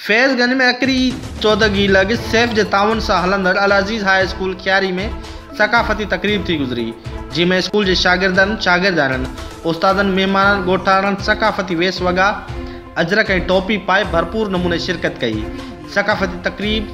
फैज़गंज में अकरी चौदहगी लॻ सैफ जे ताउन सां हलंदड़ अल अज़ीज़ हाई स्कूल क्यारी में सकाफ़ती तकरीब थी गुज़री, जंहिंमें स्कूल जे शागिर्दनि, शागिर्दारनि, उस्तादनि, महिमाननि, ॻोठाणनि सकाफ़ती वेस वॻा, अजरक ऐं टोपी पाए भरपूर नमूने शिरकत कई। सकाफ़ती तकरीब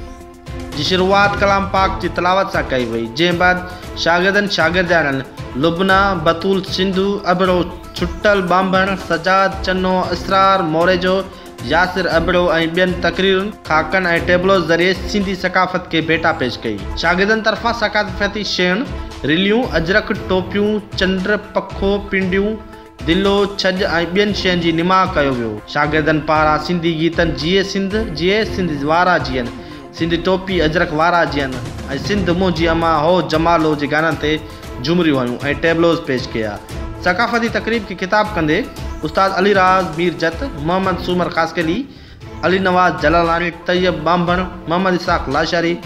जी शुरूआत कलाम पाक जी तलावत सां कई वई, जंहिं बाद शागिर्दनि, शागिर्दारनि लुबना, बतूल, सिंधु, अबड़ो, छुट्टल, बांभण, सजाद, चन्नो, इसरार, मोरेजो, यासिर अबड़ो ऐं ॿियनि तकरीरुनि, खाकनि ऐं टेबलो ज़रिए सिंधी सकाफ़त खे भेटा पेश कई। शागिर्दनि तरफ़ां सकाफ़ती शयुनि, रिलियूं, अजरक, टोपियूं, चंड, पखो, पिंडियूं, दिलो, छॼ ऐं ॿियनि शयुनि जी निमाह कयो वियो। शागिर्दनि पारां सिंधी गीतनि जिए सिंध वारा जीअनि, सिंधी टोपी अजरक वारा जीअनि ऐं सिंध मुंहिंजी अमा हो जमालो जे गाननि ते झुमरियूं हयूं ऐं टेबलोज़ पेश कया। सकाफ़ती तकरीब खे ख़िताब कंदे उस्ताद Ali Raj Mir Jat, Mohammad Soomar Khaskheli, Ali Nawaz Jalalani, Tayyab Bambhan, Mohammad Ishaq Lashari,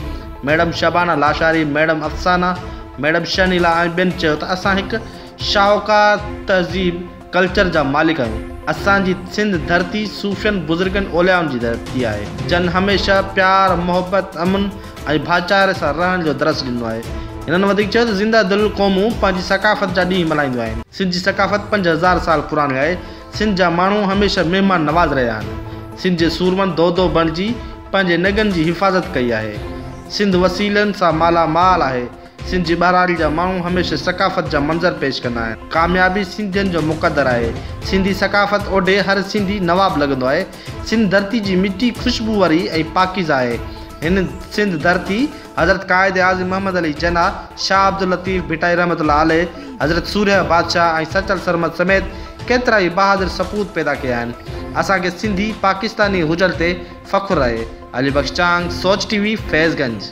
madam Shabana Lashari, madam Afsana, madam Shanila ऐं ॿियनि चयो त असां हिकु शाहूकार तहज़ीब कल्चर जा मालिक आहियूं। असांजी सिंध धरती सूफ़ियनि, बुज़ुर्गनि, ओलियाउनि जी धरती आहे, जन हमेशह प्यार, मोहब्बत, अमन ऐं भाईचारे सां रहण जो दरस ॾिनो आहे। हिननि वधीक चयो त ज़िंदा दिल क़ौमूं पंहिंजी सकाफ़त जा ॾींहं मल्हाईंदियूं आहिनि। सिंध जी सकाफ़त 5000 साल पुराणी आहे। सिंध जा माण्हू हमेशह महिमान नवाज़ रहिया आहिनि। सिंध जे सूरमनि दो बणिजी पंहिंजे नगनि जी हिफ़ाज़त कई आहे। सिंध वसीलनि सां मालामाल आहे। सिंध जी ॿारहाड़ी जा माण्हू हमेशह सकाफ़त जा मंज़र पेश कंदा आहिनि। कामयाबी सिंधियुनि जो मुक़दर आहे। सिंधी सकाफ़त ओॾे हर सिंधी नवाब लॻंदो आहे। सिंध धरती जी मिटी ख़ुशबू वारी ऐं पाकीज़ आहे। हिन सिंध धरती हज़रत क़ाइद आज़म मोहम्मद अली जना, शाह अब्दुल लतीफ़ भिटाई रहमतुल्लाह अलैह, हज़रत सूर्य बादशाह ऐं सचल सरमद समेत केतिरा ई बहादुर सपूत पैदा कया आहिनि। असांखे सिंधी पाकिस्तानी हुजण ते फ़ख़ुरु आहे। अली बख़्श चांग, सोच टीवी, फैज़गंज।